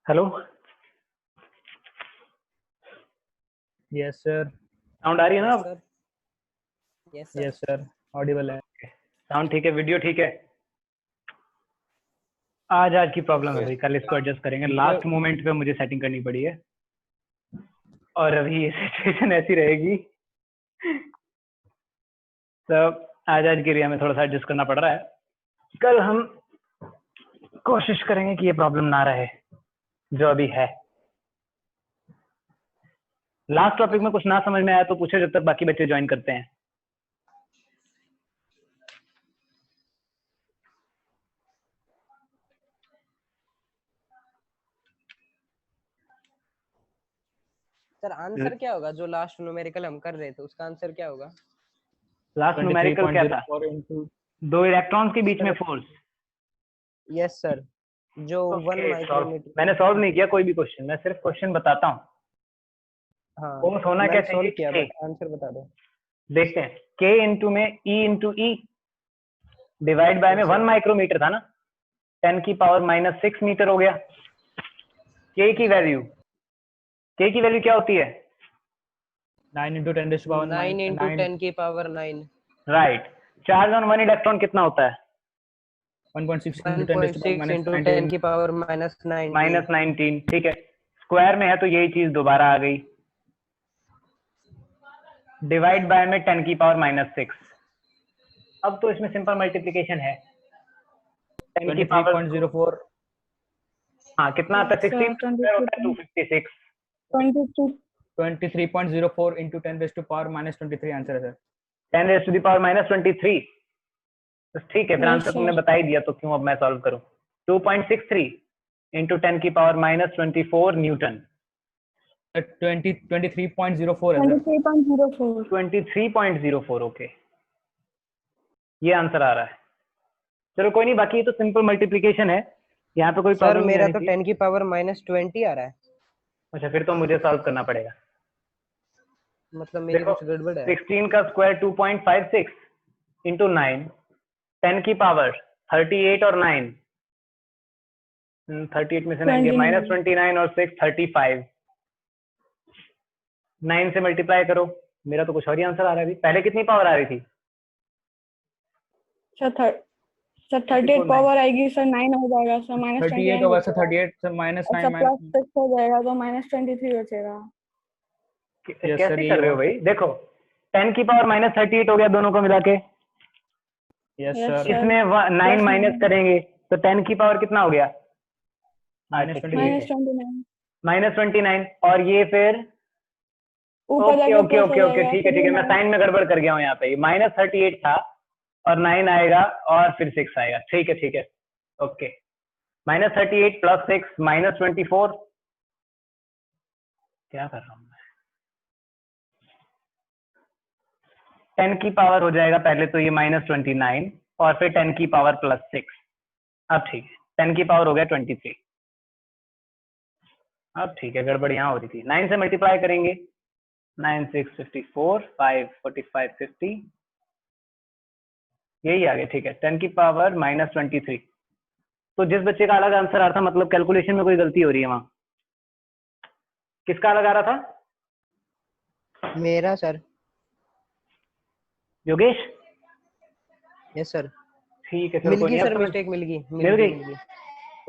Hello, yes sir. Sound आ रही है ना अब? यस सर, ऑडिबल है। साउंड ठीक है, वीडियो ठीक है। आज की प्रॉब्लम है भाई, कल इसको एडजस्ट करेंगे। लास्ट मोमेंट पे मुझे सेटिंग करनी पड़ी है और अभी ये सिचुएशन ऐसी रहेगी तो आज के लिए हमें थोड़ा सा एडजस्ट करना पड़ रहा है। कल हम कोशिश करेंगे कि ये प्रॉब्लम ना रहे जो अभी है। लास्ट टॉपिक में कुछ ना समझ में आया तो पूछे, जब तक बाकी बच्चे ज्वाइन करते हैं। सर आंसर क्या होगा जो लास्ट न्यूमेरिकल हम कर रहे थे, उसका आंसर क्या होगा? लास्ट न्यूमेरिकल क्या था? 2 इलेक्ट्रॉन्स के बीच में फोर्स। यस सर, जो 1 माइक्रोमीटर। मैंने सॉल्व नहीं किया कोई भी क्वेश्चन, मैं सिर्फ क्वेश्चन बताता हूँ। हाँ, फोर्स होना क्या चाहिए? किया, बट आंसर बता दो। देखते हैं, K इंटू में E डिवाइड बाय में 1 माइक्रोमीटर था ना, 10 की पावर -6 मीटर हो गया। K की वैल्यू क्या होती है? 9 × 10⁻⁹ की power 9। Right. Charge on 1 electron कितना होता है? 1.6 × 10 की पावर -19। ठीक है, स्क्वायर में है तो यही चीज दोबारा आ गई। डिवाइड बाय में 10 की पावर -6। अब तो इसमें सिंपल मल्टीप्लिकेशन है। 10 की पावर 23.04। हाँ, कितना आता है? 16 होता है 256। 23.04 × 10⁻⁻23 आंसर है सर। 10⁻⁻23। तो ठीक है, फिर आंसर तुमने बता ही दिया तो क्यों अब मैं सॉल्व करूं। 2.63 × 10 की पावर -24 न्यूटन। 23.04 है सर। 23.04। ओके, ये आंसर आ रहा है। चलो कोई नहीं, बाकी ये तो सिंपल मल्टीप्लिकेशन है, यहाँ पे कोई सर प्रॉब्लम मेरा नहीं तो 10 की पावर -20 आ रहा है। अच्छा, फिर तो मुझे सॉल्व करना पड़ेगा। मतलब मेरी देखो, कुछ गड़बड़ है। 16 का स्क्वायर 2.56 इंटू 9, 10 की पावर 38 और 9, 38 में से 9 गया, -29 और 6 35। 9 से मल्टीप्लाई करो, मेरा तो कुछ और ही आंसर आ रहा है। अभी पहले कितनी पावर आ रही थी? सर 38 पावर आएगी सर, 9 हो जाएगा सर, -38 होगा सर, 38 सर -9 +6 हो जाएगा तो -23 बचेगा। कैसे कर रहे हो भाई? देखो, 10 की पावर -38 हो गया दोनों को मिला के। Yes sir. इसमें 9 माइनस करेंगे तो 10 की पावर कितना हो गया? -29। और ये फिर ओके, ठीक है, मैं साइन में गड़बड़ कर गया हूँ यहाँ पे। -38 था और 9 आएगा और फिर 6 आएगा। ठीक है, ओके। -38 + 6 -24। क्या कर रहा हूँ मैं? 10 की पावर हो जाएगा पहले तो ये -29 और फिर 10 की पावर +6। अब ठीक है, 10 की पावर हो गया 23। अब ठीक है, गड़बड़ यहाँ हो रही थी। 9 से मल्टीप्लाई करेंगे, 9 6 54, 5 45 50, यही आ गया। ठीक है, 10 की पावर -23। तो जिस बच्चे का अलग आंसर आ रहा था, मतलब कैलकुलेशन में कोई गलती हो रही है वहां। किसका अलग आ रहा था? मेरा सर। योगेश? Yes sir. ठीक है, मिल गई सर, मिस्टेक मिल गई।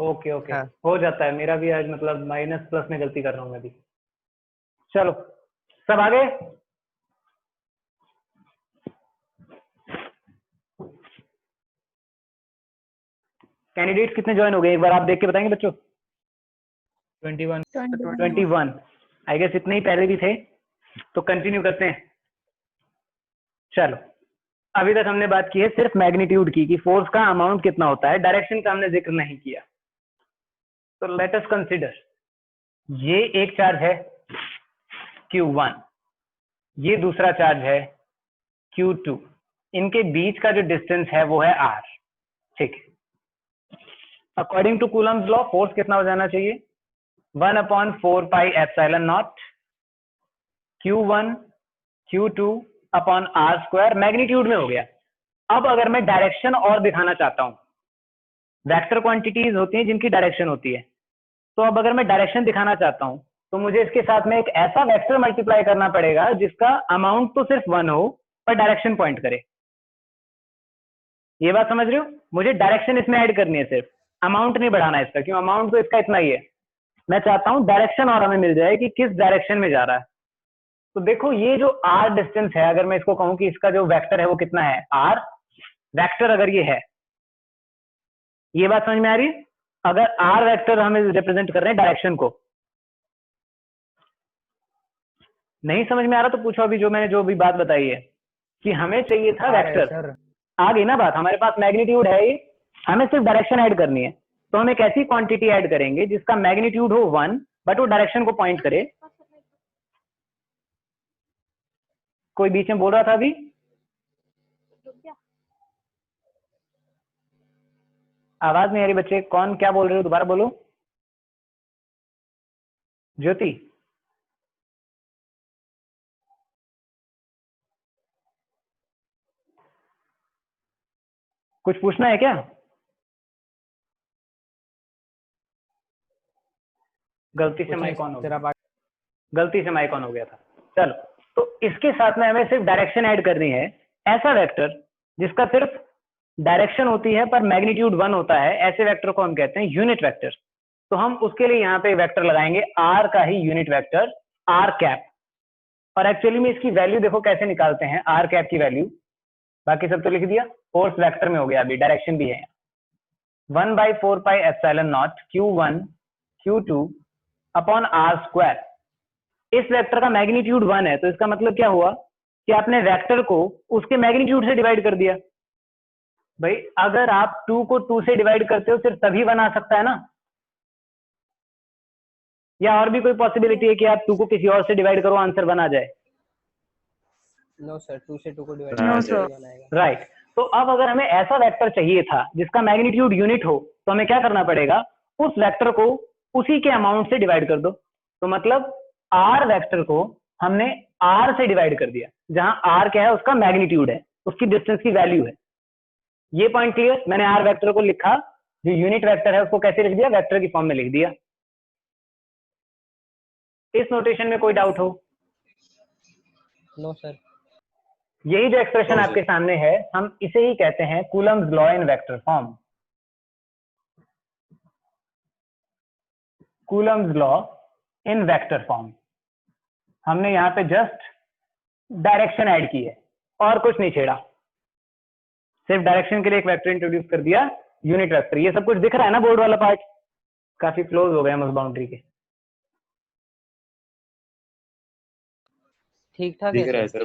ओके, हाँ। हो जाता है। मेरा भी आज मतलब माइनस प्लस में गलती कर रहा हूँ मैं भी। चलो, सब आगे। कैंडिडेट्स कितने ज्वाइन हो गए, एक बार आप देख के बताएंगे बच्चों? 21। आई गेस इतने ही पहले भी थे, तो कंटिन्यू करते हैं। चलो, अभी तक हमने बात की है सिर्फ मैग्नीट्यूड की, कि फोर्स का अमाउंट कितना होता है, डायरेक्शन का हमने जिक्र नहीं किया। तो लेट अस कंसीडर, ये एक चार्ज है Q1, ये दूसरा चार्ज है Q2। इनके बीच का जो डिस्टेंस है वो है R। ठीक है, according to Coulomb's law force कितना हो जाना चाहिए? 1/4πε0 Q1 Q2 upon R² magnitude में हो गया। अब अगर मैं डायरेक्शन और दिखाना चाहता हूं, वेक्टर क्वांटिटीज होती हैं जिनकी डायरेक्शन होती है। तो अब अगर मैं डायरेक्शन दिखाना चाहता हूं तो मुझे इसके साथ में एक ऐसा वेक्टर मल्टीप्लाई करना पड़ेगा जिसका अमाउंट तो सिर्फ 1 हो पर डायरेक्शन पॉइंट करे। ये बात समझ रहे हो? मुझे डायरेक्शन इसमें ऐड करनी है, सिर्फ अमाउंट नहीं बढ़ाना है इसका, क्यों अमाउंट तो इसका इतना ही है। मैं चाहता हूं डायरेक्शन और हमें मिल जाए कि किस डायरेक्शन में जा रहा है। तो देखो ये जो r डिस्टेंस है, अगर मैं इसको कहूं कि इसका जो वेक्टर है वो कितना है, r वेक्टर अगर ये है, ये बात समझ में आ रही है? अगर r वेक्टर हमें रिप्रेजेंट कर रहे हैं डायरेक्शन को, नहीं समझ में आ रहा तो पूछो। अभी जो मैंने जो भी बात बताई है कि हमें चाहिए था वेक्टर, सर आ गई ना बात। हमारे पास मैग्नीट्यूड है ही, हमें सिर्फ डायरेक्शन ऐड करनी है। तो हम एक ऐसी क्वांटिटी ऐड करेंगे जिसका मैग्नीट्यूड हो 1 बट वो डायरेक्शन को पॉइंट करे। कोई बीच में बोल रहा था अभी? आवाज नहीं आ रही बच्चे, कौन क्या बोल रहे हो? दोबारा बोलो। ज्योति, कुछ पूछना है क्या? गलती से माइक ऑन हो गया, गलती से माइक ऑन हो गया था। चलो, तो इसके साथ में हमें सिर्फ डायरेक्शन ऐड करनी है। ऐसा वेक्टर जिसका सिर्फ डायरेक्शन होती है पर मैग्नीट्यूड 1 होता है, ऐसे वेक्टर को हम कहते हैं यूनिट वेक्टर। तो हम उसके लिए यहाँ पे वेक्टर लगाएंगे r का ही यूनिट वेक्टर r कैप। और एक्चुअली में इसकी वैल्यू देखो कैसे निकालते हैं r कैप की वैल्यू। बाकी सब तो लिख दिया, फोर्स वेक्टर में हो गया, अभी डायरेक्शन भी है। 1/4 pi epsilon not q1 q2 upon r square. इस वेक्टर का मैग्नीट्यूड 1 है, तो इसका मतलब क्या हुआ कि आपने वेक्टर को उसके मैग्नीट्यूड से डिवाइड कर दिया। भाई अगर आप 2 को 2 से डिवाइड करते हो सिर्फ तभी 1 आ सकता है ना, या और भी कोई पॉसिबिलिटी है कि आप 2 को किसी और से डिवाइड करो आंसर 1 आ जाए? नो सर, 2 से 2 को डिवाइड नो करके सर। बनाएगा। राइट। तो अब अगर हमें ऐसा वेक्टर चाहिए था जिसका मैग्नीट्यूड यूनिट हो, तो हमें क्या करना पड़ेगा, उस वेक्टर को उसी के अमाउंट से डिवाइड कर दो। तो मतलब r वेक्टर को हमने r से डिवाइड कर दिया, जहां r क्या है, उसका मैग्नीट्यूड है, उसकी डिस्टेंस की वैल्यू है। ये पॉइंट क्लियर? मैंने r वेक्टर को लिखा, जो यूनिट वेक्टर है उसको कैसे लिख दिया, वेक्टर की फॉर्म में लिख दिया। इस नोटेशन में कोई डाउट हो? No sir. यही जो एक्सप्रेशन आपके सामने है, हम इसे ही कहते हैं Coulomb's law in vector form. Coulomb's law in vector form. हमने यहाँ पे जस्ट डायरेक्शन ऐड की है और कुछ नहीं छेड़ा, सिर्फ डायरेक्शन के लिए एक वेक्टर इंट्रोड्यूस कर दिया, यूनिट वेक्टर। ये सब कुछ दिख रहा है ना, बोर्ड वाला पार्ट? काफी क्लोज हो गए हम उस बाउंड्री के। ठीक ठाक दिख रहा है सर,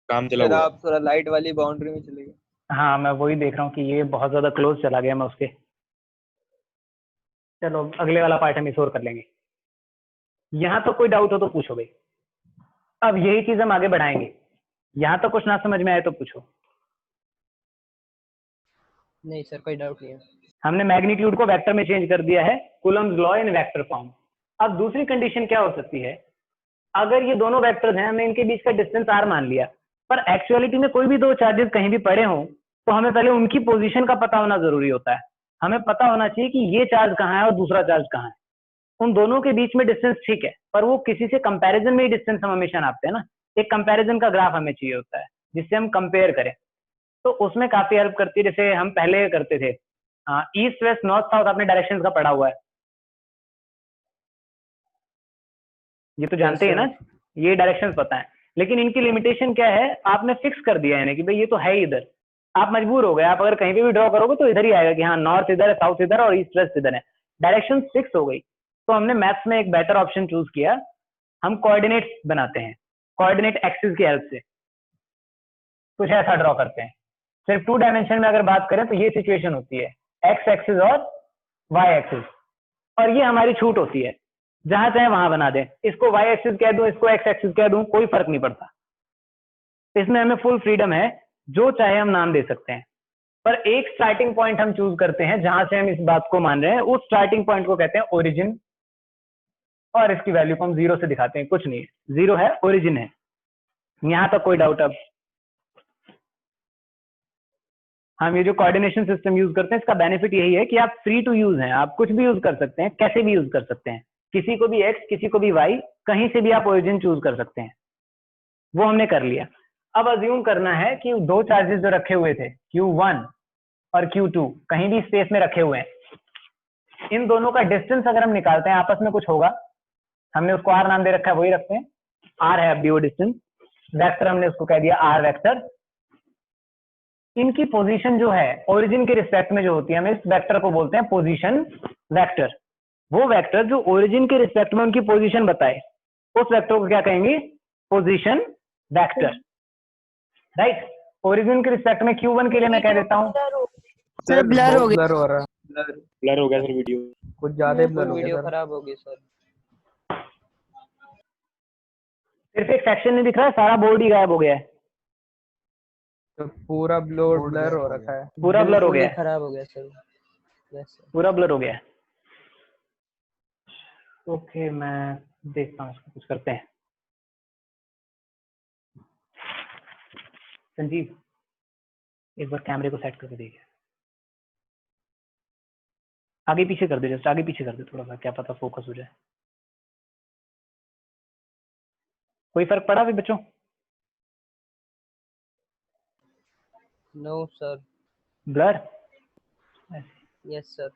काम चला सर हुआ है। आप थोड़ा लाइट वाली बाउंड्री में चले गए। हाँ मैं वही देख रहा हूँ कि ये बहुत ज्यादा क्लोज चला गया मैं उसके। चलो अगले वाला पार्ट हम इस और कर लेंगे। यहाँ तो कोई डाउट हो तो पूछो भाई। अब यही चीज हम आगे बढ़ाएंगे। यहाँ तो कुछ ना समझ में आए तो पूछो। नहीं सर, कोई डाउट नहीं है। हमने मैग्नीट्यूड को वेक्टर में चेंज कर दिया है, Coulomb's law in vector form. अब दूसरी कंडीशन क्या हो सकती है, अगर ये दोनों वेक्टर्स हैं, हमने इनके बीच का डिस्टेंस r मान लिया, पर एक्चुअलिटी में कोई भी दो चार्जेस कहीं भी पड़े हों तो हमें पहले उनकी पोजीशन का पता होना जरूरी होता है। हमें पता होना चाहिए कि ये चार्ज कहाँ है और दूसरा चार्ज कहाँ है। उन दोनों के बीच में डिस्टेंस ठीक है, पर वो किसी से कंपैरिजन में ही डिस्टेंस हम हमेशा नापते हैं ना। एक कंपैरिजन का ग्राफ हमें चाहिए होता है जिससे हम कंपेयर करें, तो उसमें काफी हेल्प करती है। जैसे हम पहले करते थे ईस्ट वेस्ट नॉर्थ साउथ, आपने डायरेक्शंस का पढ़ा हुआ है, ये तो जानते हैं ना, ये डायरेक्शंस पता है। लेकिन इनकी लिमिटेशन क्या है, आपने फिक्स कर दिया है कि भाई ये तो है इधर, आप मजबूर हो गए। आप अगर कहीं पे भी ड्रॉ करोगे तो इधर ही आएगा कि हाँ नॉर्थ इधर है, साउथ इधर और ईस्ट वेस्ट इधर है। डायरेक्शन फिक्स हो गई, तो हमने मैथ्स में एक बेटर ऑप्शन चूज किया, हम कोऑर्डिनेट्स बनाते हैं, कोऑर्डिनेट एक्सिस की हेल्प से कुछ ऐसा ड्रॉ करते हैं। सिर्फ 2 डायमेंशन में अगर बात करें तो ये सिचुएशन होती है, एक्स एक्सिस और वाई एक्सिस, और ये हमारी छूट होती है, जहां चाहे वहां बना दें। इसको वाई एक्सिस कह दूं, इसको एक्स एक्सिस कह दूं, कोई फर्क नहीं पड़ता। इसमें हमें फुल फ्रीडम है, जो चाहे हम नाम दे सकते हैं। पर एक स्टार्टिंग पॉइंट हम चूज करते हैं जहां से हम इस बात को मान रहे हैं, उस स्टार्टिंग पॉइंट को कहते हैं ओरिजिन, और इसकी वैल्यू को हम 0 से दिखाते हैं। कुछ नहीं है, 0 है, ओरिजिन है। यहां तक कोई डाउट? अब हम ये जो कोऑर्डिनेशन सिस्टम यूज करते हैं इसका बेनिफिट यही है कि आप फ्री टू यूज हैं, आप कुछ भी यूज कर सकते हैं, कैसे भी यूज कर सकते हैं, किसी को भी x किसी को भी y, कहीं से भी आप ओरिजिन चूज कर सकते हैं। वो हमने कर लिया। अब अज्यूम करना है कि दो चार्जेस जो रखे हुए थे Q1 और Q2 कहीं भी स्पेस में रखे हुए हैं, इन दोनों का डिस्टेंस अगर हम निकालते हैं आपस में कुछ होगा, हमने उसको r नाम दे रखा है, वही रखते हैं, r है अभी वो डिस्टेंस, वेक्टर हमने उसको कह दिया r वेक्टर। इनकी पोजीशन जो है ओरिजिन के रिस्पेक्ट में जो होती है, हम इस वेक्टर को बोलते हैं पोजीशन वेक्टर। वो वेक्टर जो ओरिजिन के रिस्पेक्ट में उनकी पोजीशन बताए, उस वेक्टर को क्या कहेंगे? Position vector, right. ओरिजिन के रिस्पेक्ट में Q1 के लिए मैं कह देता हूँ सर ब्लर हो गया। ब्लर हो रहा है, ब्लर हो गया सर वीडियो। कुछ ज्यादा ही ब्लर हो वीडियो गया सर। खराब होगी सर। सिर्फ एक सेक्शन नहीं दिख रहा है, सारा बोर्ड ही गायब हो गया है, तो पूरा ब्लर हो रखा है। पूरा ब्लर हो बिल्कुल गया ही है, खराब हो गया सर। Yes sir. पूरा ब्लर हो गया है। ओके, मैं देखता हूँ इसको, कुछ करते हैं। संजीव एक बार कैमरे को सेट करके देखिए, आगे पीछे कर दे, जस्ट आगे पीछे कर दे थोड़ा सा, क्या पता फोकस हो जाए। कोई फर्क पड़ा अभी बच्चों? No sir. Blur? Yes sir.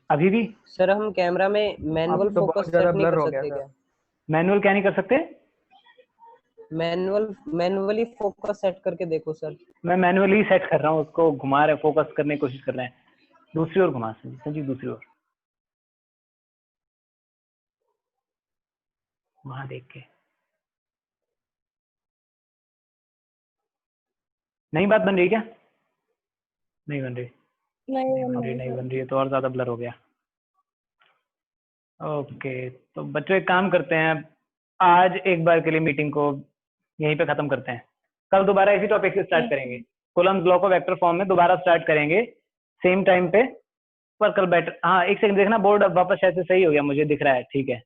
अभी भी सर हम कैमरा में मैनुअल अब तो बहुत फोकस ज्यादा सेट नहीं blur कर हो गया सकते सर। क्या? मैनुअल क्या नहीं कर सकते? मैनुअली फोकस सेट करके देखो सर। मैं मैनुअली सेट कर रहा हूँ, उसको घुमा रहे, फोकस करने की कोशिश कर रहे हैं। दूसरी ओर घुमा संजीव, दूसरी ओर, वहां देख के। नई बात बन रही क्या? नहीं बन रही, नहीं बन रही, नहीं बन रही है तो और ज्यादा ब्लर हो गया। ओके, तो बच्चों एक काम करते हैं, आज एक बार के लिए मीटिंग को यहीं पे खत्म करते हैं। कल दोबारा इसी टॉपिक से स्टार्ट करेंगे, कूलम्ब्स लॉ को वेक्टर फॉर्म में दोबारा स्टार्ट करेंगे सेम टाइम पे। पर कल बेटर, हाँ एक सेकंड देखना, बोर्ड अब वापस शायद से सही हो गया, मुझे दिख रहा है, ठीक है।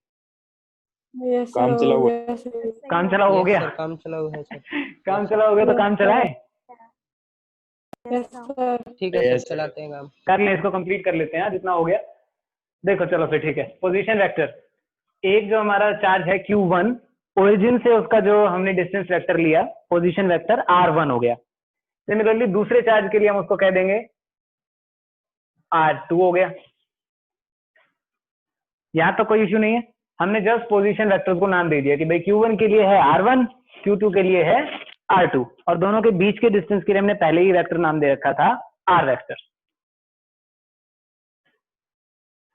काम चला हुआ। काम चला हो यस गया? सर, काम चला हुआ है सर। काम चला हो गया तो काम चलाए, ठीक है सर, चलाते हैं काम। कर लें इसको, कंप्लीट कर लेते हैं जितना हो गया। देखो चलो फिर ठीक है। पोजीशन वेक्टर, एक जो हमारा चार्ज है Q1, ओरिजिन से उसका जो हमने डिस्टेंस वेक्टर लिया, पोजीशन वेक्टर R1 हो गया। सिमिलरली दूसरे चार्ज के लिए हम उसको कह देंगे R2 हो गया। यहां तो कोई इश्यू नहीं है, हमने जस्ट पोजीशन वेक्टर को नाम दे दिया कि भाई Q1 के लिए है R1, Q2 के लिए है R2, और दोनों के बीच के डिस्टेंस के लिए हमने पहले ही वेक्टर नाम दे रखा था R वेक्टर।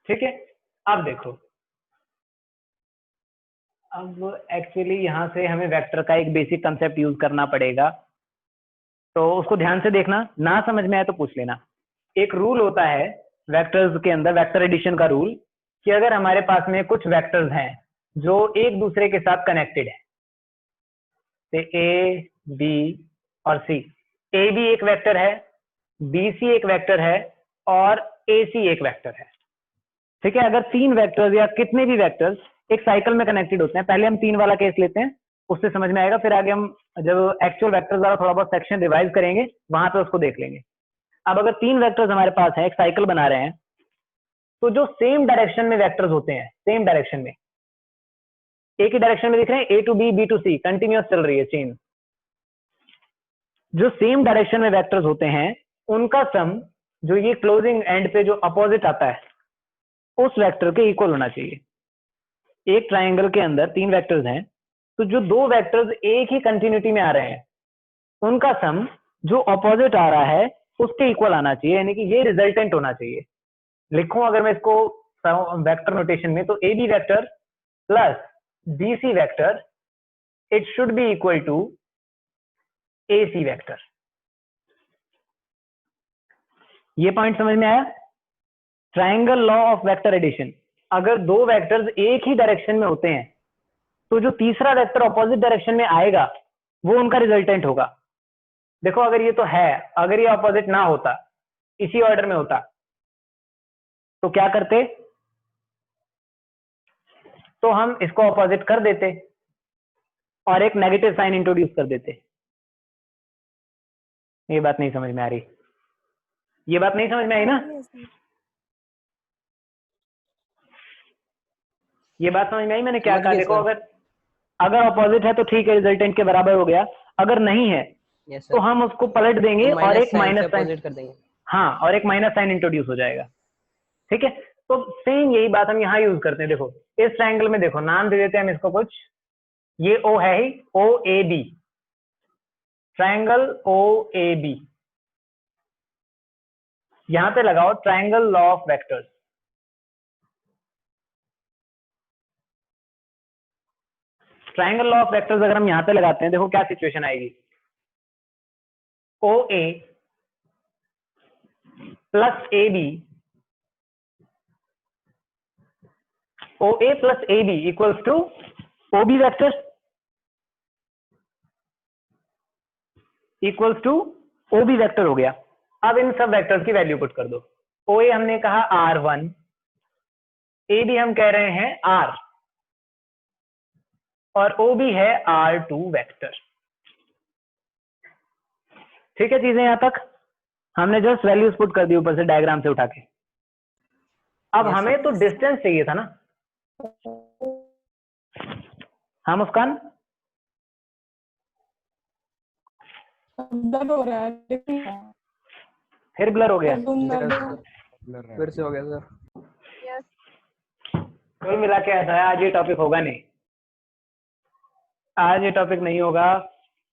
ठीक है, अब देखो, अब एक्चुअली यहां से हमें वेक्टर का एक बेसिक कंसेप्ट यूज करना पड़ेगा, तो उसको ध्यान से देखना, ना समझ में आए तो पूछ लेना। एक रूल होता है वेक्टर्स के अंदर, वेक्टर एडिशन का रूल, कि अगर हमारे पास में कुछ वेक्टर्स हैं जो एक दूसरे के साथ कनेक्टेड है, ए बी और सी, ए बी एक वेक्टर है, बी सी एक वेक्टर है, और ए सी एक वेक्टर है। ठीक है, अगर तीन वेक्टर्स या कितने भी वेक्टर्स एक साइकिल में कनेक्टेड होते हैं, पहले हम 3 वाला केस लेते हैं, उससे समझ में आएगा, फिर आगे हम जब एक्चुअल वेक्टर्स वाला थोड़ा बहुत सेक्शन रिवाइज करेंगे वहां पे उसको देख लेंगे। अब अगर 3 वेक्टर्स हमारे पास है, एक साइकिल बना रहे हैं, तो जो सेम डायरेक्शन में वेक्टर्स होते हैं, सेम डायरेक्शन में, एक ही डायरेक्शन में दिख रहे हैं, A to B, B to C, continuous चल रही है चेन, जो सेम डायरेक्शन में वेक्टर्स होते हैं उनका सम, जो ये क्लोजिंग एंड पे जो अपोजिट आता है, उस वेक्टर के इक्वल होना चाहिए। एक ट्राइंगल के अंदर 3 वेक्टर्स हैं, तो जो 2 वेक्टर्स एक ही कंटिन्यूटी में आ रहे हैं, उनका सम जो अपोजिट आ रहा है उसके इक्वल आना चाहिए, यानी कि ये रिजल्टेंट होना चाहिए। लिखूं अगर मैं इसको वेक्टर नोटेशन में, तो A B vector plus B C vector, it should be equal to A C vector. ये पॉइंट समझ में आया? Triangle law of vector addition, अगर 2 वेक्टर्स एक ही डायरेक्शन में होते हैं, तो जो तीसरा वेक्टर ऑपोजिट डायरेक्शन में आएगा वो उनका रिजल्टेंट होगा। देखो अगर ये तो है, अगर ये ऑपोजिट ना होता, इसी ऑर्डर में होता, तो क्या करते? तो हम इसको ऑपोजिट कर देते, और एक नेगेटिव साइन इंट्रोड्यूस कर देते। ये बात नहीं समझ में आ रही, ये बात नहीं समझ में आई ना? ये बात समझ में आई मैंने क्या समझ कहा? गए देखो, सर। अगर अपोजिट है तो ठीक है, रिजल्टेंट के बराबर हो गया। अगर नहीं है यस तो सर, हम उसको पलट देंगे तो और एक साइन से माइनस साइन, अपोजिट कर देंगे। हाँ, और एक माइनस साइन इंट्रोड्यूस हो जाएगा। ठीक है, तो सेम यही बात हम यहाँ यूज करते हैं। देखो इस ट्राइंगल में, देखो नाम दे देते हैं हम इसको कुछ, ये ओ है ही, O A B, triangle O A B. यहां पे लगाओ triangle law of vectors. Triangle law of vectors अगर हम यहां पे लगाते हैं, देखो क्या सिचुएशन आएगी। O A plus A B, O A plus A B equals to O B vector equals to O B vector हो गया। अब इन सब वेक्टर्स की वैल्यू पुट कर दो। ओ ए हमने कहा R1, ए बी हम कह रहे हैं R, और ओ बी है R2 वेक्टर। ठीक है, चीजें यहां तक हमने जस्ट वैल्यूज पुट कर दी ऊपर से डायग्राम से उठा के। अब Yes, हमें sir. तो डिस्टेंस चाहिए था ना। हाँ मुस्कान, ब्लर हो रहा है, दिख नहीं रहा। फिर ब्लर हो गया। zoom कर Yes, दो। sir. फिर से हो गया सर। कुल मिला के ऐसा है, आज ये टॉपिक होगा नहीं, आज ये टॉपिक नहीं होगा,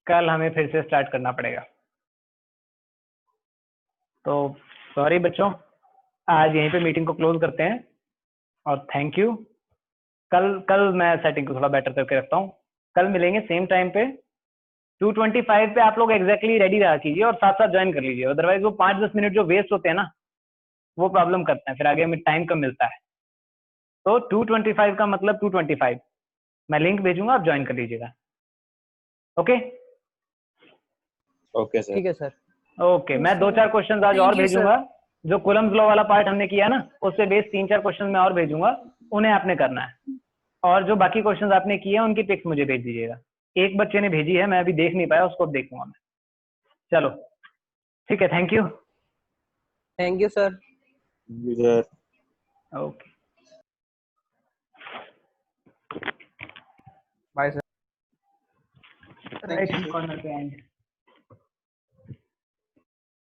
कल हमें फिर से स्टार्ट करना पड़ेगा। तो सॉरी बच्चों, आज यहीं पे मीटिंग को क्लोज करते हैं और थैंक यू। कल मैं सेटिंग को थोड़ा बेटर करके रखता हूँ। कल मिलेंगे सेम टाइम पे 2:25 पे। आप लोग एग्जैक्टली रेडी रहा कीजिए और साथ साथ ज्वाइन कर लीजिए, अदरवाइज वो 5-10 मिनट जो वेस्ट होते हैं ना, वो प्रॉब्लम करते हैं, फिर आगे हमें टाइम कम मिलता है। तो 2:25 का मतलब 2:25, मैं लिंक भेजूंगा, आप ज्वाइन कर लीजिएगा। Okay okay sir. ठीक है सर। ओके, मैं 2-4 क्वेश्चन आज और भेजूंगा। जो कूलम्स लॉ वाला पार्ट हमने किया ना, उससे बेस 3-4 क्वेश्चन मैं और भेजूंगा, उन्हें आपने करना है। और जो बाकी क्वेश्चंस आपने किए हैं उनकी पिक्स मुझे भेज दीजिएगा। एक बच्चे ने भेजी है, मैं अभी देख नहीं पाया, उसको देखूंगा मैं। चलो ठीक है, thank you. Thank you sir. Sir okay, bye sir. Right hand corner पे एंड।